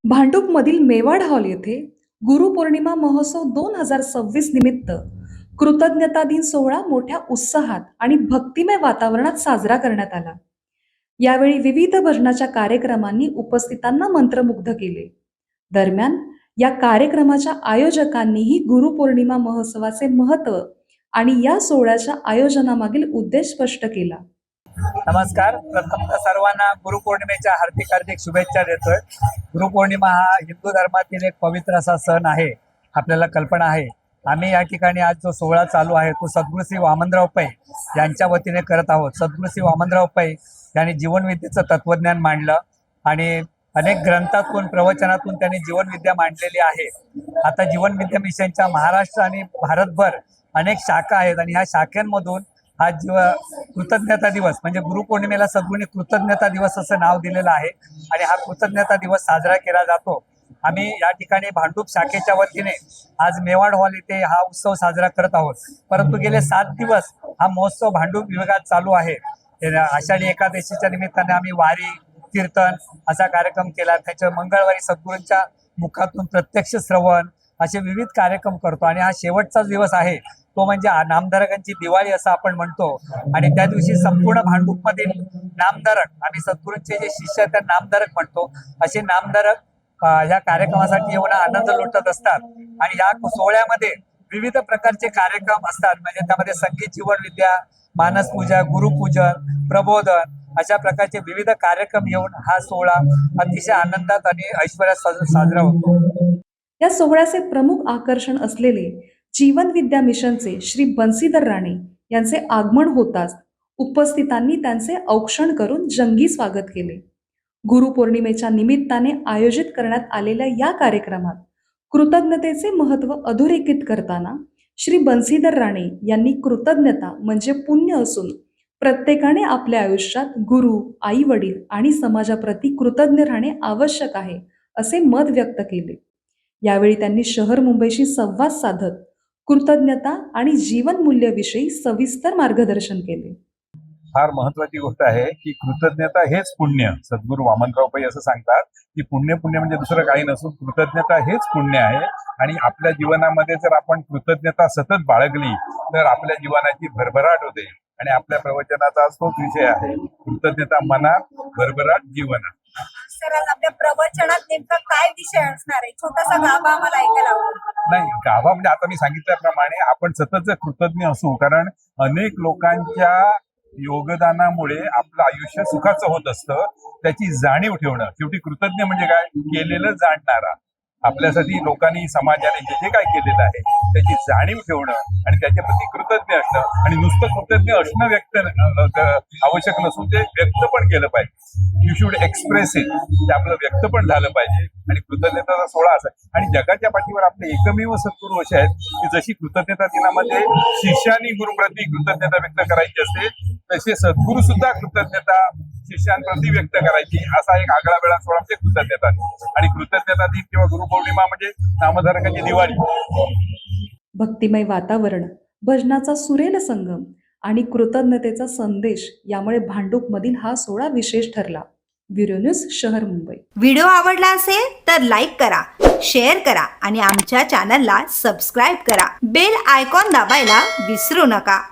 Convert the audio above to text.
भांडूपमधील Mewar hall येथे गुरुपौर्णिमा महोत्सव 2026 निमित्त कृतज्ञता दिन सोहळा मोठ्या उत्साहात आणि भक्तिमय वातावरणात साजरा करण्यात आला। यावेळी विविध भजनाच्या कार्यक्रमांनी उपस्थितांना मंत्रमुग्ध केले। दरम्यान या कार्यक्रमाच्या आयोजकांनीही गुरुपौर्णिमा महोत्सवाचे महत्त्व आणि या सोहळ्याच्या आयोजनामागील उद्देश स्पष्ट केला। नमस्कार। प्रथमतः सर्वांना गुरुपौर्णिमेच्या हार्दिक शुभेच्छा देतोय। गुरुपौर्णिमा हा हिंदू धर्मातील एक पवित्र असा सण आहे, आपल्याला कल्पना आहे। आम्ही या ठिकाणी आज जो सोहळा चालू आहे तो सद्गुरू श्री वामनराव पै यांच्या वतीने करत आहोत। सद्गुरू श्री वामनराव पै यांनी जीवनविद्येचं तत्वज्ञान मांडलं आणि अनेक ग्रंथातून प्रवचनातून त्यांनी जीवनविद्या मांडलेली आहे। आता जीवनविद्या मिशनच्या महाराष्ट्र आणि भारतभर अनेक शाखा आहेत आणि ह्या शाखांमधून आज कृतज्ञता दिवस म्हणजे गुरुपौर्णिमेला सद्गुरूंनी कृतज्ञता दिवस असं नाव दिलेलं आहे आणि हा कृतज्ञता दिवस साजरा केला जातो। आम्ही या ठिकाणी भांडूप शाखेच्या वतीने आज मेवाड हॉल इथे हा उत्सव साजरा करत आहोत। परंतु गेले 7 दिवस हा महोत्सव भांडूप विभागात चालू आहे। आषाढी एकादशीच्या निमित्ताने आम्ही वारी कीर्तन असा कार्यक्रम केला। त्याच्या मंगळवारी सद्गुरूंच्या मुखातून प्रत्यक्ष श्रवण असे विविध कार्यक्रम करतो आणि हा शेवटचा दिवस आहे तो म्हणजे नामधारकांची दिवाळी असं आपण म्हणतो। आणि त्या दिवशी संपूर्ण भांडूपमधील नामधारक आम्ही सद्गुरूंचे जे शिष्य आहेत त्या नामधारक म्हणतो, असे नामधारक ह्या कार्यक्रमासाठी येऊन आनंद लुटत असतात। आणि या सोहळ्यामध्ये विविध प्रकारचे कार्यक्रम असतात, म्हणजे त्यामध्ये संगीत, जीवनविद्या, मानस पूजा, गुरुपूजन, प्रबोधन अशा प्रकारचे विविध कार्यक्रम येऊन हा सोहळा अतिशय आनंदात आणि ऐश्वर्यात साजरा होतो। या सोहळ्याचे प्रमुख आकर्षण असलेले जीवनविद्या मिशनचे श्री बन्सीधर राणे यांचे आगमन होताच उपस्थितांनी त्यांचे औक्षण करून जंगी स्वागत केले। गुरुपौर्णिमेच्या निमित्ताने आयोजित करण्यात आलेल्या या कार्यक्रमात कृतज्ञतेचे महत्त्व अधोरेखित करताना श्री बन्सीधर राणे यांनी कृतज्ञता म्हणजे पुण्य असून प्रत्येकाने आपल्या आयुष्यात गुरु, आई वडील आणि समाजाप्रती कृतज्ञ राहणे आवश्यक आहे असे मत व्यक्त केले। यावेळी त्यांनी शहर मुंबईशी संवाद साधत कृतज्ञता आणि जीवनमूल्याविषयी सविस्तर मार्गदर्शन केले। फार महत्वाची गोष्ट आहे की कृतज्ञता हेच पुण्य। सद्गुरू वामनराव पै असं सांगतात की पुण्य म्हणजे दुसरं काही नसून कृतज्ञता हेच पुण्य आहे। आणि आपल्या जीवनामध्ये जर आपण कृतज्ञता सतत बाळगली तर आपल्या जीवनाची भरभराट होते। आणि आपल्या प्रवचनाचा तोच विषय आहे, कृतज्ञता मनात, भरभराट जीवनात। सर, आज आपल्या प्रवचनात नेमका काय विषय असणार आहे? छोटासा गाभा आम्हाला ऐकायला आवडेल। नाही, गाभा म्हणजे आता मी सांगितल्याप्रमाणे आपण सतत जर कृतज्ञ असू, कारण अनेक लोकांच्या योगदानामुळे आपलं आयुष्य सुखाचं होत असतं, त्याची जाणीव ठेवणं। शेवटी कृतज्ञ म्हणजे काय? केलेलं जाणणारा। आपल्यासाठी लोकांनी, समाजाने जे जे काय केलेलं आहे त्याची जाणीव ठेवणं आणि त्याच्याप्रती कृतज्ञ असणं। आणि नुसतं कृतज्ञ असणं व्यक्त आवश्यक नसून ते व्यक्त पण केलं पाहिजे। यू शुड एक्सप्रेस इट, ते आपलं व्यक्त पण झालं पाहिजे। आणि कृतज्ञताचा सोहळा असा, आणि जगाच्या पाठीवर आपले एकमेव सद्गुरू असे आहेत की जशी कृतज्ञता दिनामध्ये शिष्यानी गुरुप्रती कृतज्ञता व्यक्त करायची असते, तसे सद्गुरू सुद्धा कृतज्ञता शिष्यांप्रती व्यक्त करायची। असा एक आगळा वेळा सोहळा म्हणजे कृतज्ञता दिन। आणि कृतज्ञता दिन किंवा गुरुपौर्णिमा म्हणजे नामधारकांची दिवाळी। भक्तिमय वातावरण, भजनाचा सुरेल संगम आणि कृतज्ञतेचा संदेश यामुळे भांडूपमधील हा सोहळा विशेष ठरला। ब्युरो न्यूज, शहर मुंबई। व्हिडिओ आवडला असेल तर लाईक करा, शेअर करा आणि आमच्या चॅनलला सबस्क्राईब करा। बेल आयकॉन दाबायला विसरू नका।